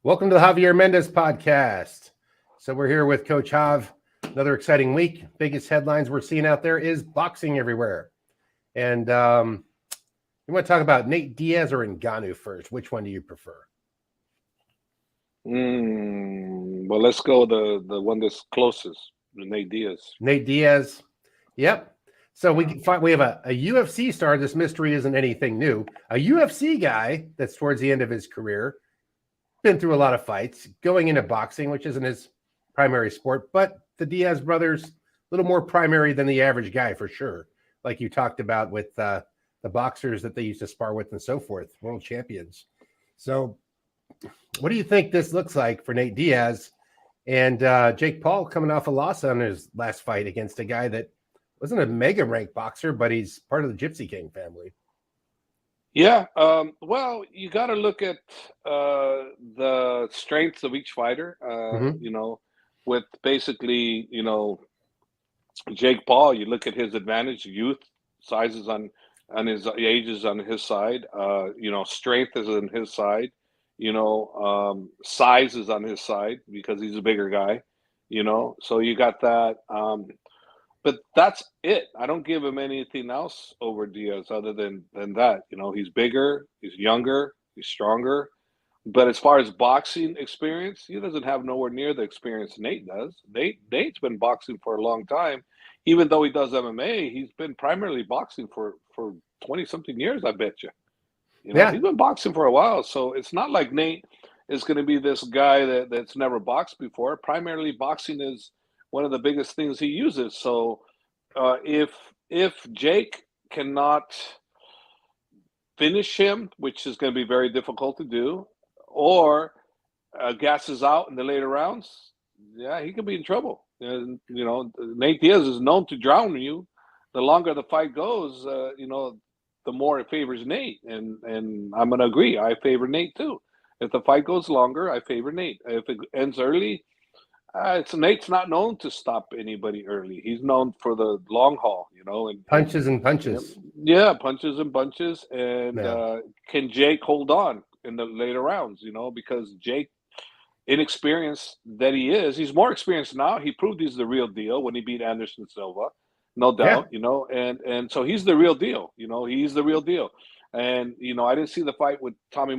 Welcome to the Javier Mendez podcast. So we're here with Coach Jav. Another exciting week. Biggest headlines we're seeing out there is boxing everywhere. And you want to talk about Nate Diaz or Ngannou first? Which one do you prefer? Well, let's go the one that's closest, Nate Diaz. Nate Diaz. Yep. So we have a UFC star. This mystery isn't anything new. A UFC guy that's towards the end of his career, been through a lot of fights, going into boxing, which isn't his primary sport, but the Diaz brothers, a little more primary than the average guy for sure. Like you talked about with the boxers that they used to spar with and so forth, world champions. So what do you think this looks like for Nate Diaz and Jake Paul coming off a loss on his last fight against a guy that wasn't a mega ranked boxer, but he's part of the Gypsy King family? Yeah, well, you got to look at the strengths of each fighter. With basically, Jake Paul, you look at his advantage, youth, sizes on his ages on his side. Strength is on his side. Size is on his side because he's a bigger guy. So you got that. But that's it. I don't give him anything else over Diaz other than that. He's bigger, he's younger, he's stronger. But as far as boxing experience, he doesn't have nowhere near the experience Nate does. Nate's been boxing for a long time. Even though he does MMA, he's been primarily boxing for 20-something years, I bet you. He's been boxing for a while. So it's not like Nate is going to be this guy that's never boxed before. Primarily, boxing is one of the biggest things he uses. So if Jake cannot finish him, which is going to be very difficult to do, or gasses out in the later rounds, yeah, he could be in trouble. And, Nate Diaz is known to drown you. The longer the fight goes, the more it favors Nate. And I'm going to agree. I favor Nate too. If the fight goes longer, I favor Nate. If it ends early, Nate's not known to stop anybody early. He's known for the long haul, and punches and punches. Yeah, punches and bunches. And can Jake hold on in the later rounds? Because Jake, inexperienced that he is, he's more experienced now. He proved he's the real deal when he beat Anderson Silva, no doubt. Yeah. And so he's the real deal. He's the real deal. And I didn't see the fight with Tommy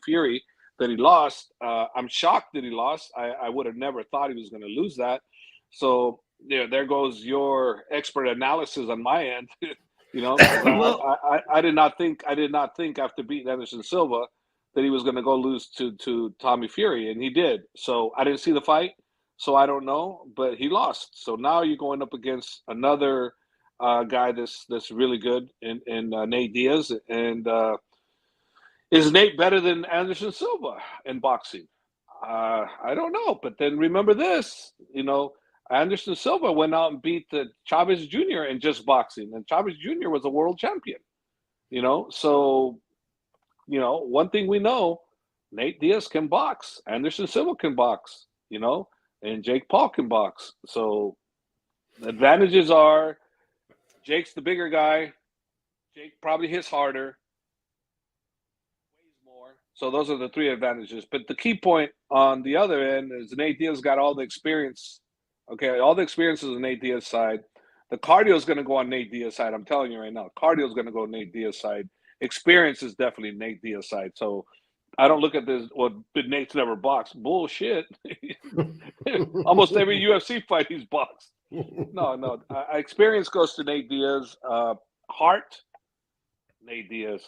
Fury that he lost. I'm shocked that he lost. I would have never thought he was going to lose that. So there goes your expert analysis on my end. I did not think after beating Anderson Silva that he was going to go lose to Tommy Fury, and he did. So I didn't see the fight, so I don't know, but he lost. So now you're going up against another guy that's really good in Nate Diaz. And is Nate better than Anderson Silva in boxing? I don't know. But then remember this, Anderson Silva went out and beat Chavez Jr. in just boxing. And Chavez Jr. was a world champion, So, one thing we know, Nate Diaz can box. Anderson Silva can box, and Jake Paul can box. So the advantages are Jake's the bigger guy. Jake probably hits harder. So those are the three advantages. But the key point on the other end is Nate Diaz got all the experience. Okay, all the experience is on Nate Diaz's side. The cardio is going to go on Nate Diaz's side. I'm telling you right now, cardio is going to go on Nate Diaz's side. Experience is definitely Nate Diaz's side. So I don't look at this, Nate's never boxed. Bullshit. Almost every UFC fight he's boxed. No. Experience goes to Nate Diaz. Heart, Nate Diaz.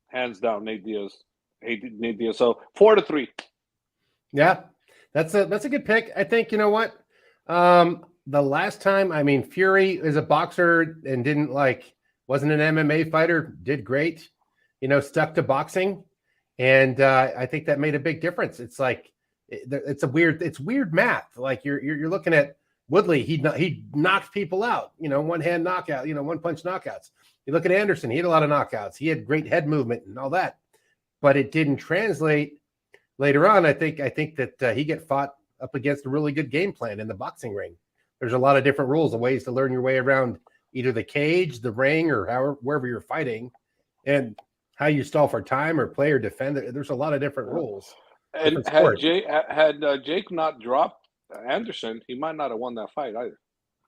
Hands down, Nate Diaz. Nate Diaz. So 4-3. Yeah, that's a good pick. I think, you know what? The last time, Fury is a boxer and wasn't an MMA fighter, did great, stuck to boxing. And I think that made a big difference. It's like, it's weird math. Like you're looking at Woodley, he knocked people out, one hand knockout, one punch knockouts. You look at Anderson, he had a lot of knockouts. He had great head movement and all that, but it didn't translate later on. I think that he get fought up against a really good game plan in the boxing ring. There's a lot of different rules and ways to learn your way around either the cage, the ring, or wherever you're fighting. And how you stall for time or play or defend. There's a lot of different rules, And different sport. Had Jake not dropped Anderson, he might not have won that fight either.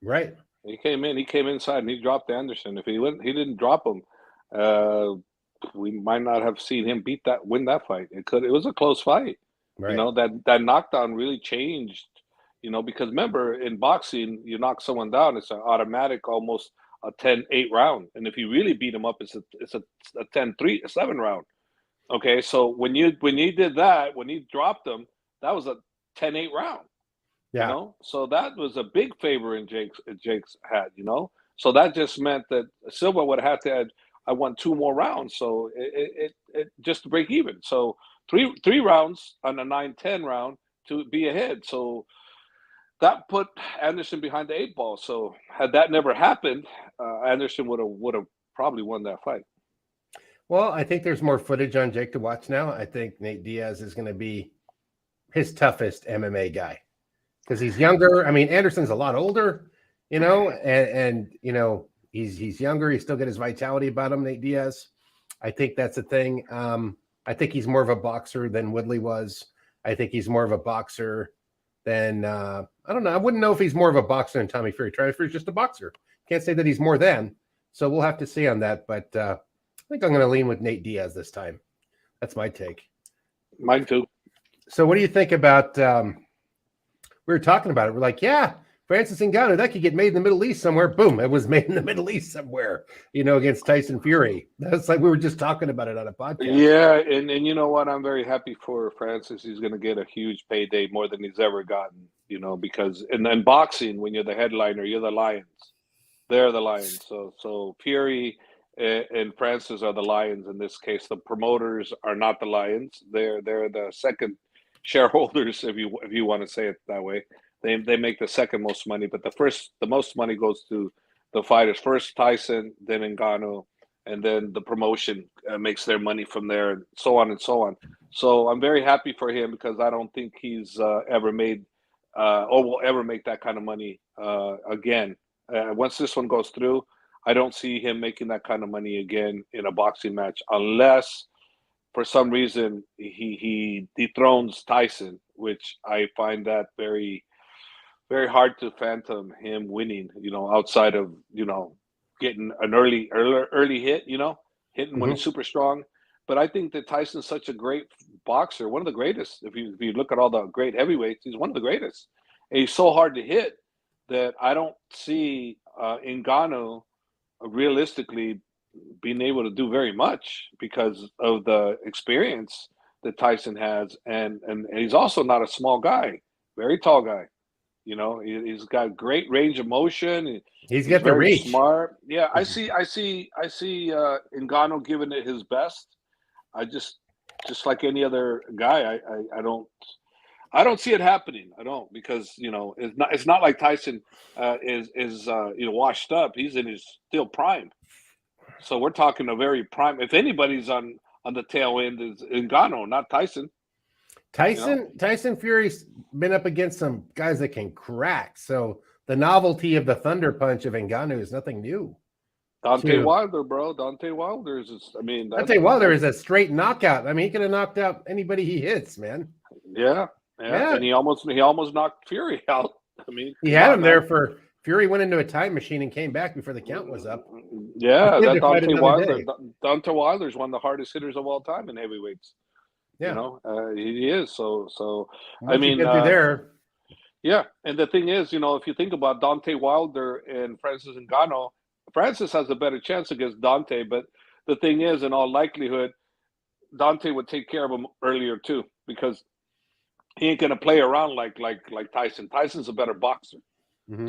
Right. He came inside and he dropped Anderson. If he didn't drop him, we might not have seen him win that fight. It was a close fight. Right. You know, that knockdown really changed, you know, because remember in boxing, you knock someone down, it's an automatic almost a 10-8 round. And if you really beat him up, it's a 10-3, 7 round. Okay, so when you did that, when you dropped him, that was a 10-8 round. Yeah. You know, so that was a big favor in Jake's had, you know. So that just meant that Silva would have to I won 2 more rounds, so it just to break even. So three rounds on a 9-10 round to be ahead. So that put Anderson behind the 8 ball. So had that never happened, Anderson would have probably won that fight. Well, I think there's more footage on Jake to watch now. I think Nate Diaz is going to be his toughest MMA guy because he's younger. I mean, Anderson's a lot older, you know, and you know, he's younger. He's still got his vitality about him, Nate Diaz. I think that's a thing. I think he's more of a boxer than Woodley was. I think he's more of a boxer than I don't know. I wouldn't know if he's more of a boxer than Tommy Fury. Tommy Fury's just a boxer. Can't say that he's more than. So we'll have to see on that. But I think I'm going to lean with Nate Diaz this time. That's my take. Mine too. So what do you think about? We were talking about it. We're like, yeah, Francis Ngannou, that could get made in the Middle East somewhere. Boom, it was made in the Middle East somewhere, you know, against Tyson Fury. That's like we were just talking about it on a podcast. Yeah, and you know what? I'm very happy for Francis. He's going to get a huge payday, more than he's ever gotten, you know, because and then boxing, when you're the headliner, you're the Lions. They're the Lions. So Fury and Francis are the Lions in this case. The promoters are not the Lions. They're the second shareholders, if you want to say it that way. They make the second most money, but the most money goes to the fighters. First Tyson, then Ngannou, and then the promotion makes their money from there, and so on and so on. So I'm very happy for him because I don't think he's ever made or will ever make that kind of money again. Once this one goes through, I don't see him making that kind of money again in a boxing match unless for some reason he dethrones Tyson, which I find that very, very hard to fathom him winning, you know, outside of, you know, getting an early hit, you know, hitting when he's super strong. But I think that Tyson's such a great boxer, one of the greatest. If you look at all the great heavyweights, he's one of the greatest. And he's so hard to hit that I don't see Ngannou realistically being able to do very much because of the experience that Tyson has. And he's also not a small guy, very tall guy. You know, he's got great range of motion. He's got the reach. Smart. Yeah, I see Ngannou giving it his best. I just like any other guy, I don't see it happening. I don't, because you know it's not like Tyson is you know, washed up. He's in his still prime. So we're talking a very prime. If anybody's on the tail end, is Ngannou, not Tyson. Tyson Fury's been up against some guys that can crack. So the novelty of the thunder punch of Ngannou is nothing new. Deontay Wilder, bro. Deontay Wilder is. I mean, Deontay Wilder is a straight knockout. I mean, he could have knocked out anybody he hits, man. Yeah. And he almost knocked Fury out. I mean, he had him there for Fury went into a time machine and came back before the count was up. Yeah, that Deontay Wilder is one of the hardest hitters of all time in heavyweights. Yeah, you know, he is. So once I mean, there. Yeah, and the thing is, you know, if you think about Deontay Wilder and Francis Ngannou, Francis has a better chance against Deontay, but the thing is, in all likelihood, Deontay would take care of him earlier too, because he ain't gonna play around like Tyson. Tyson's a better boxer,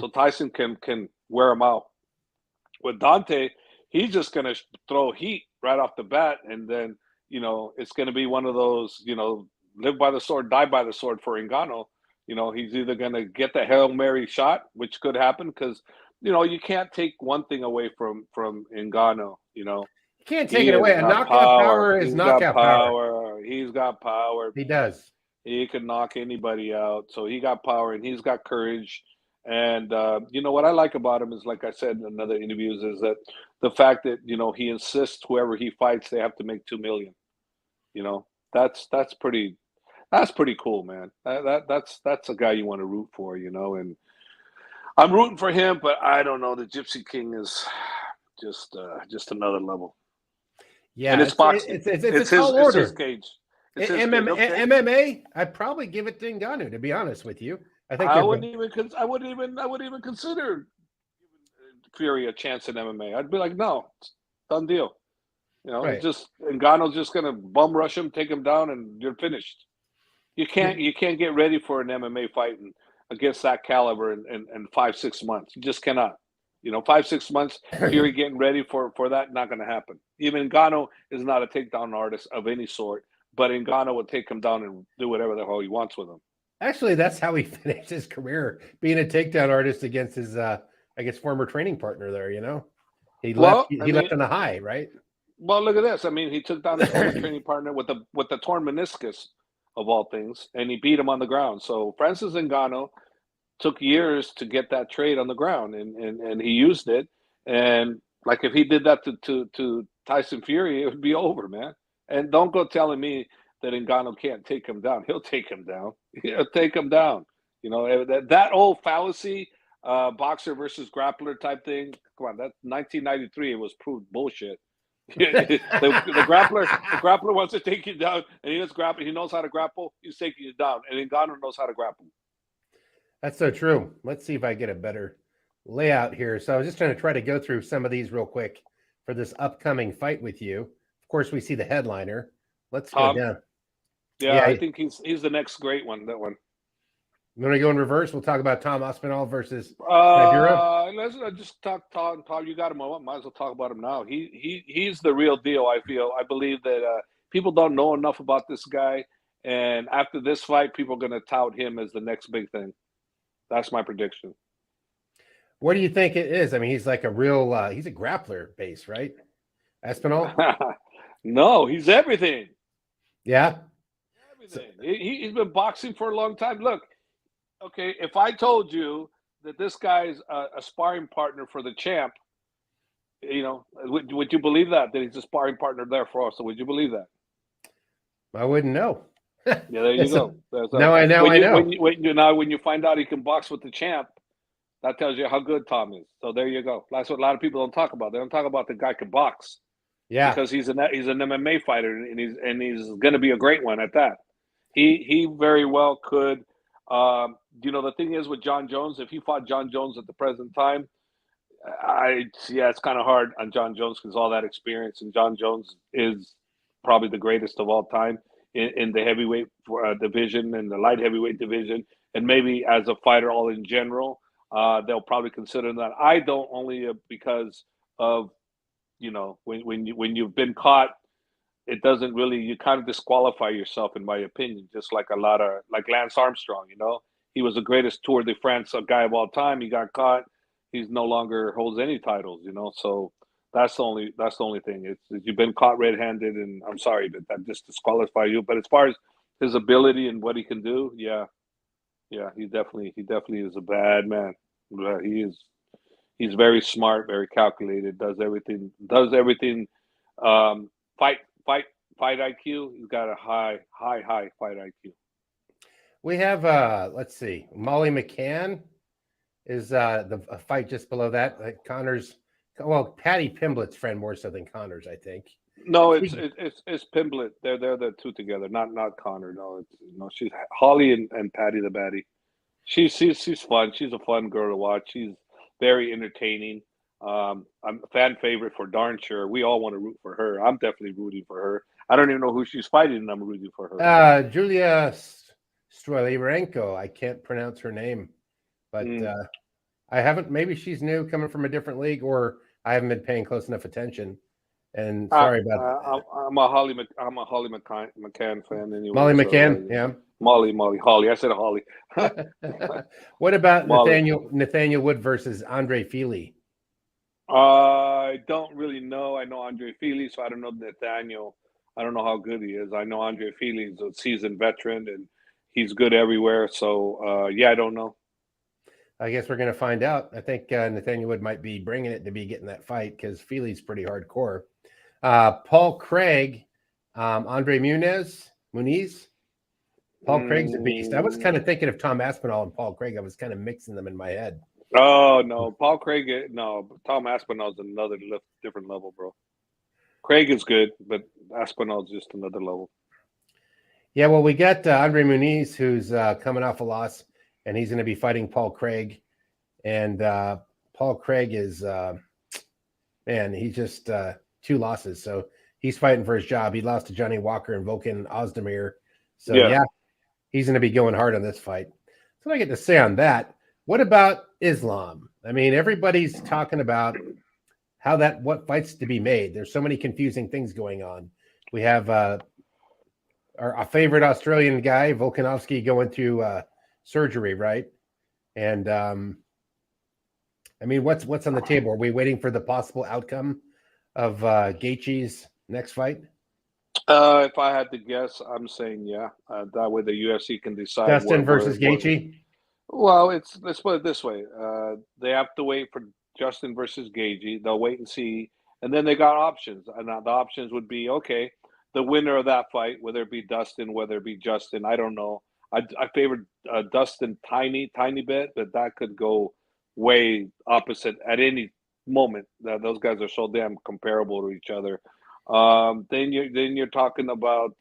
so Tyson can wear him out. With Deontay, he's just gonna throw heat right off the bat, and then you know it's gonna be one of those, you know, live by the sword, die by the sword for Ngannou. You know, he's either gonna get the Hail Mary shot, which could happen, because you know you can't take one thing away from Ngannou. You know, you can't take it away. A knockout power is knockout power. He's got power. He does. He can knock anybody out. So he got power and he's got courage. And you know what I like about him is, like I said in other interviews, is that the fact that he insists whoever he fights they have to make 2 million. You know, that's pretty cool, man. That's a guy you want to root for, and I'm rooting for him, but I don't know. The Gypsy King is just another level, and Yeah, it's boxing. it's a It's his tall it's his order. cage. It's his cage. Okay, MMA, I'd probably give it to Ngannou, to be honest with you. I think I they're wouldn't even consider giving Fury a chance in MMA. I'd be like, no, it's done deal. It's right. just Ngannou's just gonna bum rush him, take him down, and you're finished. You can't get ready for an MMA fight against that caliber in 5-6 months. You just cannot. 5-6 months, Fury getting ready for that, not going to happen. Even Ngannou is not a takedown artist of any sort, but Ngannou will take him down and do whatever the hell he wants with him. Actually, that's how he finished his career, being a takedown artist against his, I guess, former training partner there. He left. He left on a high, right? Well, look at this. I mean, he took down his former training partner with the torn meniscus of all things, and he beat him on the ground. So Francis Ngannou took years to get that trade on the ground, and he used it. And like if he did that to Tyson Fury, it would be over, man. And don't go telling me that Ngannou can't take him down. He'll take him down. He'll take him down. That old fallacy, boxer versus grappler type thing. Come on, that 1993 it was proved bullshit. the grappler wants to take you down, and he does grapple. He knows how to grapple. He's taking you down, and Ngannou knows how to grapple. That's so true. Let's see if I get a better layout here. So I was just trying to try to go through some of these real quick for this upcoming fight with you. Of course, we see the headliner. Let's go down. Yeah, I think he's the next great one. That one. You want to go in reverse? We'll talk about Tom Aspinall versus Let's just talk. You got him. Might as well talk about him now. He's the real deal. I believe that people don't know enough about this guy, and after this fight, people are going to tout him as the next big thing. That's my prediction. What do you think it is? I mean, he's like a real. He's a grappler base, right? Aspinall? No, he's everything. Yeah, everything. He's been boxing for a long time. Look. Okay, if I told you that this guy's a sparring partner for the champ, would you believe that he's a sparring partner there for us? So would you believe that? I wouldn't know. Yeah, there you go. Now I know. When you find out he can box with the champ, that tells you how good Tom is. So there you go. That's what a lot of people don't talk about. They don't talk about the guy can box. Yeah, because he's an MMA fighter and he's going to be a great one at that. He very well could. The thing is with John Jones, if he fought John Jones at the present time, it's kind of hard on John Jones because all that experience, and John Jones is probably the greatest of all time in the heavyweight division and the light heavyweight division, and maybe as a fighter all in general, they'll probably consider that. I don't, only because of when you've been caught. It doesn't really, you kind of disqualify yourself, in my opinion, just like like Lance Armstrong, he was the greatest Tour de France guy of all time. He got caught. He's no longer holds any titles, so that's the only thing. It's you've been caught red-handed, and I'm sorry, but that just disqualifies you. But as far as his ability and what he can do, yeah, he definitely is a bad man. He's very smart, very calculated, does everything, fight IQ. He's got a high fight IQ. we have. Let's see. Molly McCann is the fight just below that. Connor's. Well, Patty Pimblett's friend more so than Connor's, I think. No, it's Pimblett. They're the two together. Not Connor. No, she's Holly and Patty the Batty. She's fun. She's a fun girl to watch. She's very entertaining. I'm a fan favorite for darn sure. We all want to root for her. I'm definitely rooting for her. I don't even know who she's fighting, and I'm rooting for her. Julia Strolyrenko. I can't pronounce her name, but I haven't. Maybe she's new, coming from a different league, or I haven't been paying close enough attention. And sorry about that. I'm a Holly McCann fan anyway. Molly McCann, yeah. Holly. I said Holly. What about Nathaniel Wood versus Andre Fili? I don't really know. I know Andre Fili, so I don't know Nathaniel. I don't know how good he is. I know Andre Fili is a seasoned veteran, and he's good everywhere. So, I don't know. I guess we're going to find out. I think Nathaniel Wood might be bringing it to be getting that fight because Feely's pretty hardcore. Paul Craig, Andre Muniz. Paul Craig's a beast. I was kind of thinking of Tom Aspinall and Paul Craig. I was kind of mixing them in my head. Oh no, Paul Craig. No, Tom Aspinall's another different level, bro. Craig is good, but Aspinall's just another level. Yeah, well, we got Andre Muniz, who's coming off a loss, and he's going to be fighting Paul Craig. And Paul Craig is, man, he's just 2 losses. So he's fighting for his job. He lost to Johnny Walker and Volkan Ozdemir. So, yeah, he's going to be going hard on this fight. That's what I get to say on that. What about Islam? I mean, everybody's talking about what fights to be made. There's so many confusing things going on. We have our favorite Australian guy, Volkanovski, going through surgery, right? And I mean, what's on the table? Are we waiting for the possible outcome of Gaethje's next fight? If I had to guess, I'm saying yeah. That way the UFC can decide. Dustin versus Gaethje? Well, let's put it this way. They have to wait for Justin versus Gaethje. They'll wait and see. And then they got options. And the options would be, okay, the winner of that fight, whether it be Dustin, whether it be Justin, I don't know. I favored Dustin tiny bit, but that could go way opposite at any moment. Those guys are so damn comparable to each other. Then you're talking about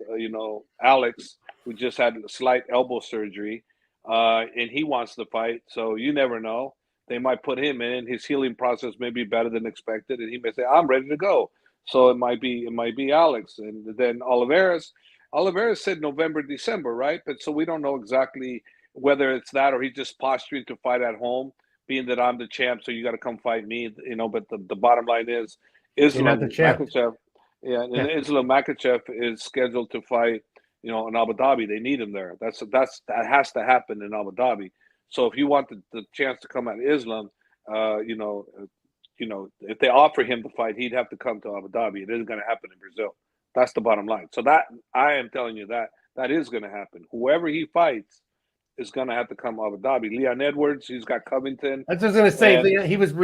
Alex, who just had slight elbow surgery, and he wants to fight. So you never know. They might put him in. His healing process may be better than expected, and he may say, "I'm ready to go." So it might be Alex, and then Oliveira's said November, December, right? But so we don't know exactly whether it's that or he just posturing to fight at home, being that I'm the champ, so you got to come fight me, But the bottom line is, Islam Makhachev, Islam Makhachev is scheduled to fight, in Abu Dhabi. They need him there. That has to happen in Abu Dhabi. So if you want the chance to come at Islam, if they offer him the fight, he'd have to come to Abu Dhabi. It isn't going to happen in Brazil. That's the bottom line. So that I am telling you that is going to happen. Whoever he fights is going to have to come Abu Dhabi. Leon Edwards, he's got Covington. I was just going to say,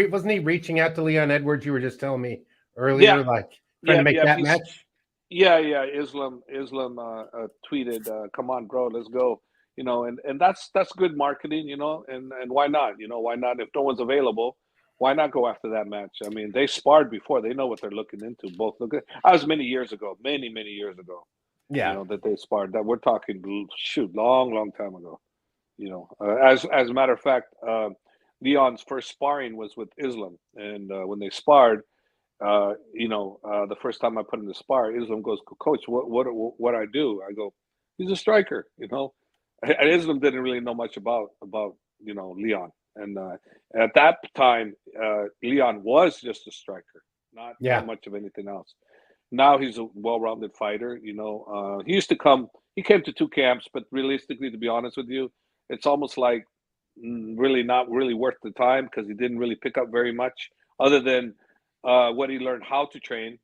wasn't he reaching out to Leon Edwards? You were just telling me earlier, trying to make that match. Yeah. Islam tweeted, "Come on, bro, let's go." And that's good marketing, and why not? Why not? If no one's available, why not go after that match? I mean, they sparred before. They know what they're looking into. Both look good. That was many years ago. Yeah. That they sparred. That we're talking, long time ago. As a matter of fact, Leon's first sparring was with Islam, and when they sparred, the first time I put him to spar, Islam goes, "Coach, what I do?" I go, "He's a striker," And Islam didn't really know much about Leon, and at that time, Leon was just a striker, not much of anything else. Now he's a well-rounded fighter. He came to 2 camps, but realistically, to be honest with you, it's almost like really not really worth the time because he didn't really pick up very much other than what he learned how to train.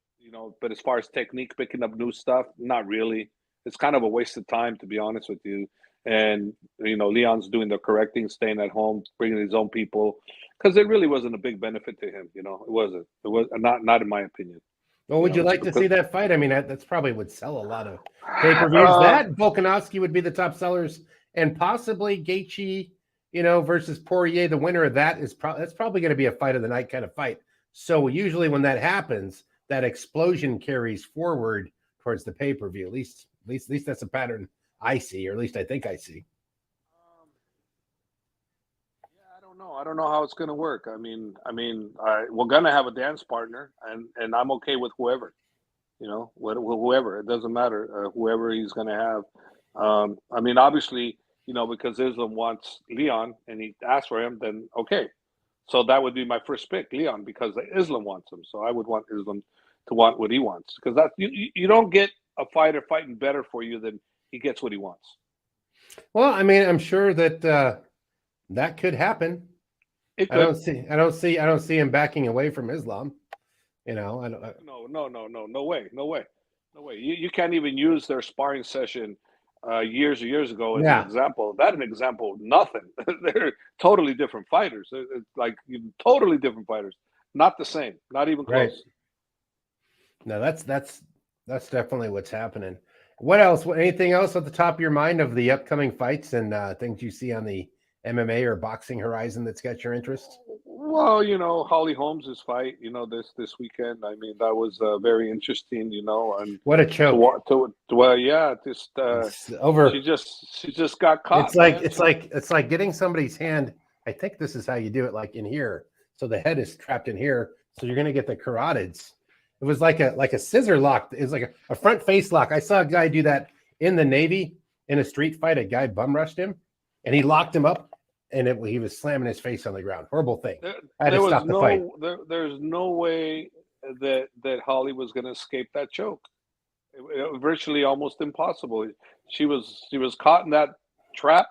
But as far as technique, picking up new stuff, not really. It's kind of a waste of time, to be honest with you. And Leon's doing the correct thing, staying at home, bringing his own people, because it really wasn't a big benefit to him. It wasn't. It was not in my opinion. Well, would you like to see that fight? I mean, that's probably would sell a lot of pay-per-views. That Volkanovski would be the top sellers, and possibly Gaethje, versus Poirier. The winner of that that's probably going to be a fight of the night kind of fight. So usually when that happens, that explosion carries forward towards the pay-per-view. At least that's a pattern I see, or at least I think I see. I don't know how it's going to work. I mean, we're going to have a dance partner, and I'm okay with whoever, whoever. It doesn't matter whoever he's going to have. Obviously, because Islam wants Leon and he asked for him, then okay. So that would be my first pick, Leon, because Islam wants him. So I would want Islam to want what he wants, because that you don't get a fighter fighting better for you than he gets what he wants. Well, I mean, I'm sure that that could happen. It could. I don't see him backing away from Islam. No way. You can't even use their sparring session years and years ago as an Yeah, example. That an example, nothing. They're totally different fighters. It's like totally different fighters. Not the same. Not even right. close. No, that's definitely what's happening. What else? Anything else at the top of your mind of the upcoming fights and things you see on the MMA or boxing horizon that's got your interest? Well, Holly Holmes' fight, this weekend. I mean, that was very interesting, and What a to choke! what to well, yeah, just It's over. she just got It's caught, like man. it's like it's like getting somebody's hand. I think this is how you do it, like in here. So the head is trapped in here. So you're gonna get the carotids. It was like a scissor lock. It was like a front face lock. I saw a guy do that in the Navy in a street fight. A guy bum rushed him, and he locked him up, and he was slamming his face on the ground. Horrible thing. There, I had to there was stop the fight. there's no way that Holly was going to escape that choke. Virtually almost impossible. She was caught in that trap,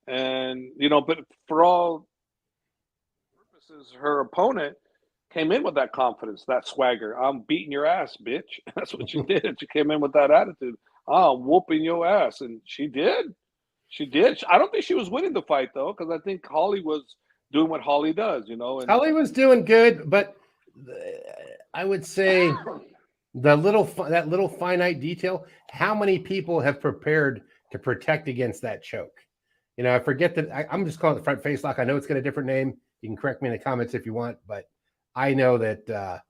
and but for all purposes, her opponent came in with that confidence, that swagger. I'm beating your ass, bitch. That's what she did. She came in with that attitude. I'm whooping your ass, and she did. She did. I don't think she was winning the fight though, because I think Holly was doing what Holly does, and Holly was doing good, but I would say that little finite detail. How many people have prepared to protect against that choke? I forget that I'm just calling it the front face lock. I know it's got a different name. You can correct me in the comments if you want, but I know that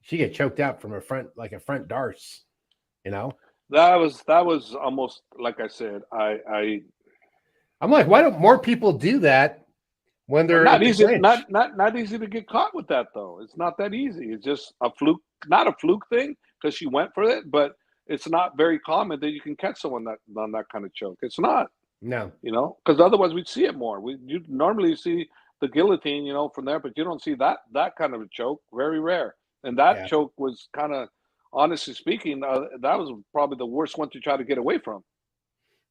she get choked out from a front, like a front darce. that was almost like I said. I'm like, why don't more people do that when But they're not at the easy, clinch? not easy to get caught with that though. It's not that easy. It's just a fluke, not a fluke thing because she went for it, but it's not very common that you can catch someone that on that kind of choke. It's not, No, because otherwise we'd see it more. You normally see the guillotine, from there, but you don't see that kind of a choke. Very rare. And that yeah, choke was kind of, honestly speaking, that was probably the worst one to try to get away from.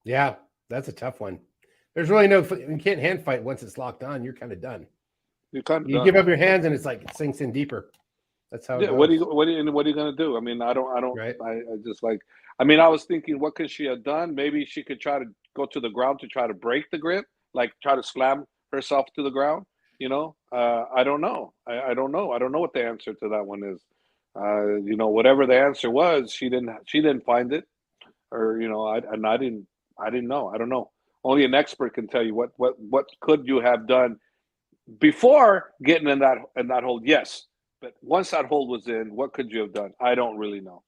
yeah, that's a tough one. There's really you can't hand fight once it's locked on. You're kind of done. You're kind of You give done. up your hands and it's like it sinks in deeper. That's how it Yeah, goes, what are you gonna do? I mean, right? I just like. I mean, I was thinking, what could she have done? Maybe she could try to go to the ground to try to break the grip, like try to slam herself to the ground. I don't know. I don't know. I don't know what the answer to that one is. Whatever the answer was, she didn't find it, or I didn't know. I don't know. Only an expert can tell you what could you have done before getting in that hold. Yes, but once that hold was in, what could you have done? I don't really know.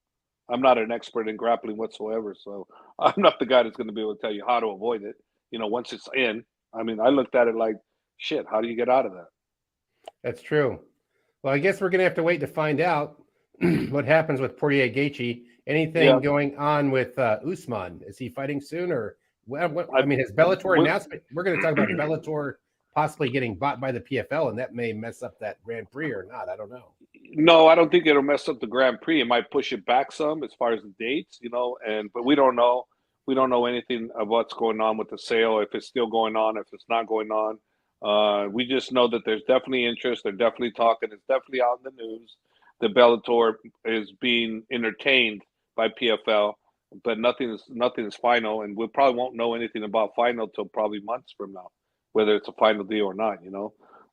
I'm not an expert in grappling whatsoever, so I'm not the guy that's going to be able to tell you how to avoid it. Once it's in, I mean, I looked at it like, shit. How do you get out of that? That's true. Well, I guess we're gonna have to wait to find out what happens with Poirier Gaethje. Anything Yeah, going on with Usman? Is he fighting soon, or I I mean, has Bellator with, announced? We're going to talk about Bellator possibly getting bought by the PFL, and that may mess up that Grand Prix or not. I don't know. no, I don't think it'll mess up the Grand Prix. It might push it back some as far as the dates, but we don't know. We don't know anything of what's going on with the sale, if it's still going on, if it's not going on. We just know that there's definitely interest. They're definitely talking. It's definitely out in the news. The Bellator is being entertained by PFL, but nothing is final, and we probably won't know anything about final till probably months from now, whether it's a final deal or not.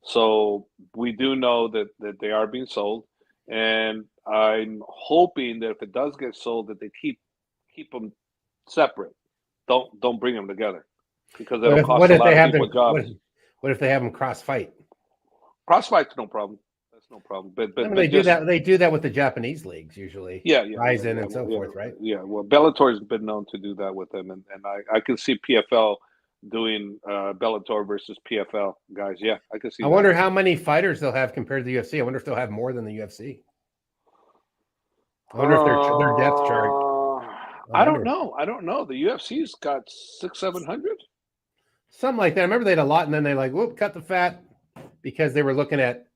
So we do know that they are being sold, and I'm hoping that if it does get sold, that they keep them separate. Don't bring them together because What it'll if cost a they lot of have them? people jobs. What if they have them cross fight? Crossfight's no problem. That's no problem. But I mean, but they but do just that. They do that with the Japanese leagues usually, Ryzen and so forth, right? yeah. Well, Bellator's been known to do that with them, and I can see PFL doing Bellator versus PFL guys. Yeah, I can see I that. wonder how many fighters they'll have compared to the UFC. I wonder if they'll have more than the UFC. I wonder if their depth chart. I I don't wonder. know. I don't know. The UFC's got 600-700. Something like that. I remember they had a lot, and then they like, whoop, cut the fat because they were looking at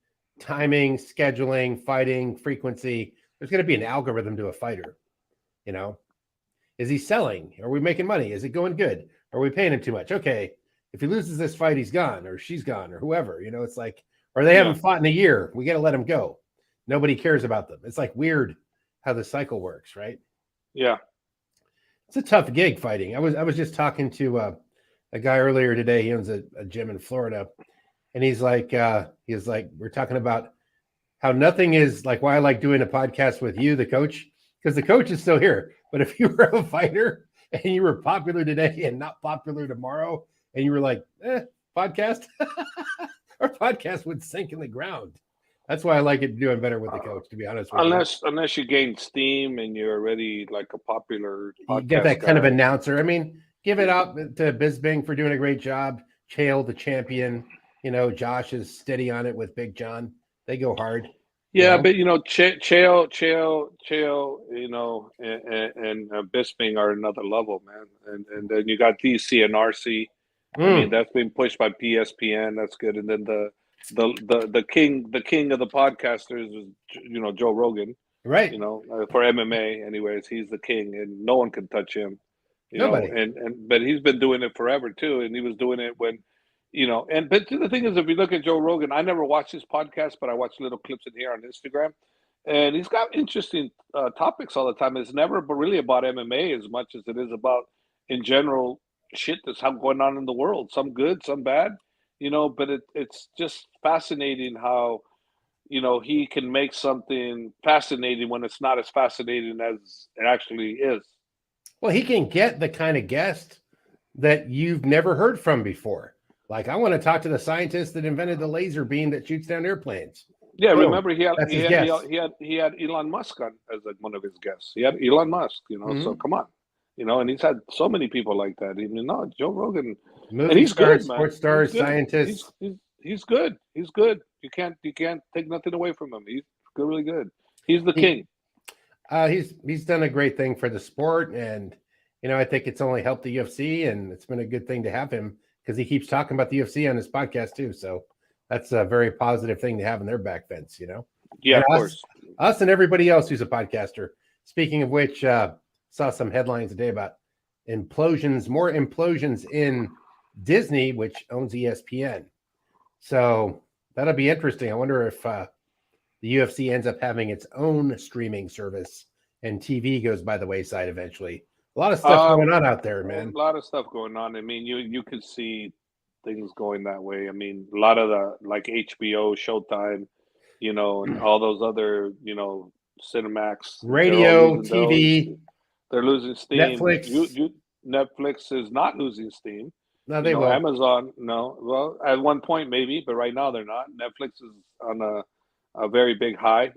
timing, scheduling, fighting, frequency. There's going to be an algorithm to a fighter. Is he selling? Are we making money? Is it going good? Are we paying him too much? Okay, if he loses this fight, he's gone, or she's gone, or whoever. It's like, or they Yeah, haven't fought in a year. We got to let him go. Nobody cares about them. It's like weird how the cycle works, right? yeah. It's a tough gig fighting. I was just talking to a guy earlier today. He owns a gym in Florida, and he's like, we're talking about how nothing is like why I like doing a podcast with you, the coach, because the coach is still here. But if you were a fighter and you were popular today and not popular tomorrow, and you were like, podcast, our podcast would sink in the ground. That's why I like it doing better with the coach, to be honest with you. Unless you gain steam and you're already like a popular You podcast get that guy. kind of announcer. I mean, give it up to Bisbing for doing a great job. Chael, the champion. Josh is steady on it with Big John. They go hard. Yeah, but Chael, and Bisping are another level, man. And then you got DC and RC. I mean, that's been pushed by PSPN. That's good. And then the king of the podcasters is Joe Rogan, right? For MMA, anyways, he's the king, and no one can touch him. Nobody. But he's been doing it forever too, and he was doing it when. But the thing is, if you look at Joe Rogan, I never watched his podcast, but I watch little clips in here on Instagram, and he's got interesting topics all the time. It's never really about MMA as much as it is about, in general, shit that's going on in the world. Some good, some bad, but it's just fascinating how, he can make something fascinating when it's not as fascinating as it actually is. Well, he can get the kind of guest that you've never heard from before. Like, I want to talk to the scientist that invented the laser beam that shoots down airplanes. Yeah, boom. Remember he had Elon Musk on as one of his guests. He had Elon Musk, So come on, and he's had so many people like that. Joe Rogan, movie and he's stars, good, man. Sports stars, scientists. He's good. He's good. You can't take nothing away from him. He's good, really good. He's the king. He's done a great thing for the sport, and I think it's only helped the UFC, and it's been a good thing to have him. Because he keeps talking about the UFC on his podcast too, so that's a very positive thing to have in their back fence, Yeah, and of course. Us and everybody else who's a podcaster. Speaking of which, saw some headlines today about more implosions in Disney, which owns ESPN. So that'll be interesting. I wonder if the UFC ends up having its own streaming service and TV goes by the wayside eventually. A lot of stuff going on out there, man. A lot of stuff going on. I mean, you could see things going that way. I mean, a lot of the like HBO, Showtime, and all those other, Cinemax, radio, TV. They're losing steam. Netflix. Netflix is not losing steam. No, they will. Amazon, no. Well, at one point maybe, but right now they're not. Netflix is on a very big high.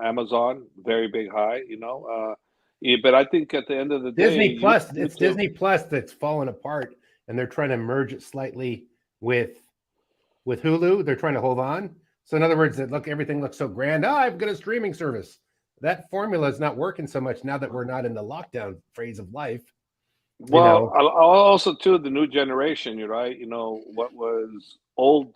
Amazon, very big high. Yeah, but I think at the end of the day, Disney Plus, it's Disney Plus that's fallen apart, and they're trying to merge it slightly with Hulu. They're trying to hold on. So in other words, everything looks so grand. I've got a streaming service. That formula is not working so much now that we're not in the lockdown phase of life. Well, also too the new generation. You're right. What was old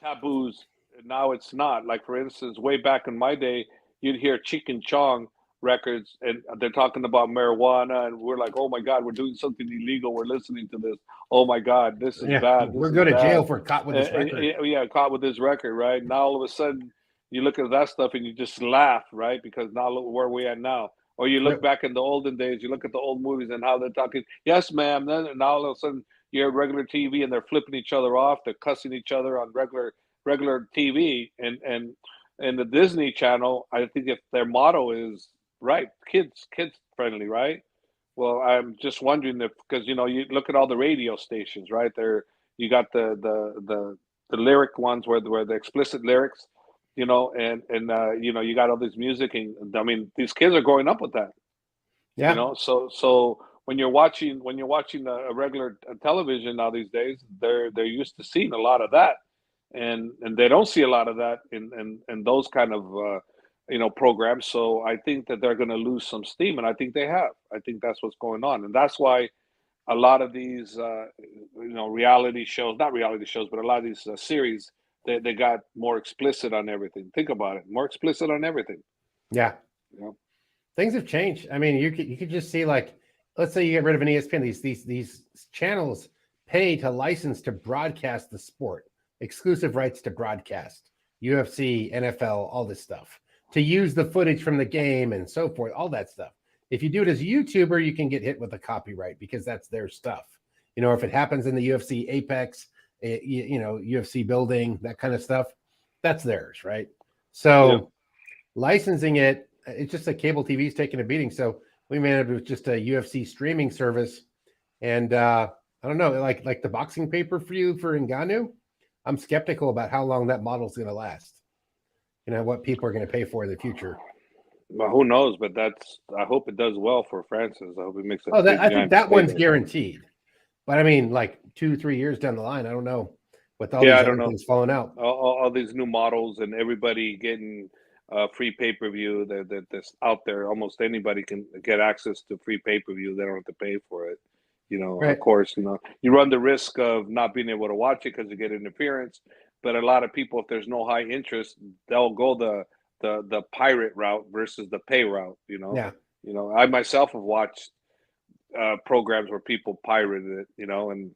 taboos. Now it's not. Like for instance, way back in my day, you'd hear Cheech and Chong records and they're talking about marijuana and we're like, oh my God, we're doing something illegal, we're listening to this, oh my God, this is bad, we're going to jail for caught with this record. Caught with this record, right? Now all of a sudden you look at that stuff and you just laugh, right? Because now look where we at now. Or you look back in the olden days, you look at the old movies and how they're talking, yes ma'am, then now all of a sudden you have regular TV and they're flipping each other off, they're cussing each other on regular TV. And the Disney Channel, I think if their motto is right, kids friendly, right? Well, I'm just wondering if, because you look at all the radio stations, right? You got the lyric ones where the explicit lyrics, and you got all this music, and I mean these kids are growing up with that. Yeah. So when you're watching a regular television now these days, they're used to seeing a lot of that. And they don't see a lot of that in those kind of programs. So I think that they're going to lose some steam, and I think they have. I think that's what's going on, and that's why a lot of these reality shows, not reality shows, but a lot of these series, they got more explicit on everything. Think about it, more explicit on everything. Yeah, things have changed. I mean, you could just see, like, let's say you get rid of an ESPN, these channels pay to license to broadcast the sport. Exclusive rights to broadcast, UFC, NFL, all this stuff, to use the footage from the game and so forth, all that stuff. If you do it as a YouTuber, you can get hit with a copyright because that's their stuff. You know, if it happens in the UFC Apex, you know, UFC building, that kind of stuff, that's theirs, right? So licensing it, it's just that cable TV is taking a beating. So we made it just a UFC streaming service. And I don't know, like the boxing pay-per-view for Ngannou, I'm skeptical about how long that model's going to last. You know, what people are going to pay for in the future. Well, who knows? But I hope it does well for Francis. I hope it makes a I think that one's payday. guaranteed. But I mean, like 2-3 years down the line, I don't know. With all I these don't other know. things falling out. All these new models and everybody getting free pay-per-view that's out there. Almost anybody can get access to free pay-per-view. They don't have to pay for it. You know, Right. Of course, you know, you run the risk of not being able to watch it because you get interference. But a lot of people, if there's no high interest, they'll go the pirate route versus the pay route. Yeah. You know, I myself have watched programs where people pirated it. You know, and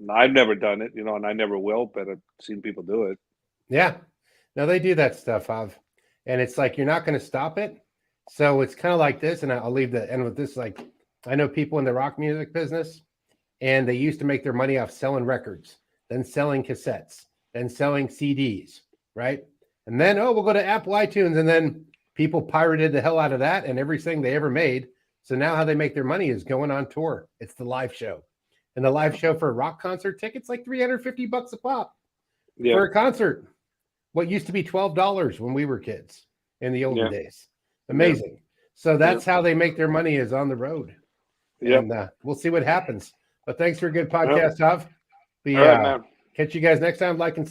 I've never done it. You know, and I never will. But I've seen people do it. Yeah. No, they do that stuff, Hav. And it's like you're not going to stop it. So it's kind of like this, and I'll leave the end with this. Like, I know people in the rock music business, and they used to make their money off selling records, then selling cassettes, then selling CDs, right? And then, we'll go to Apple iTunes, and then people pirated the hell out of that and everything they ever made. So now how they make their money is going on tour. It's the live show. And the live show for a rock concert ticket's like $350 a pop for a concert. What used to be $12 when we were kids in the olden days. Amazing. So that's how they make their money, is on the road. And we'll see what happens. But thanks for a good podcast, Hav. All right, man. Catch you guys next time. Like and subscribe.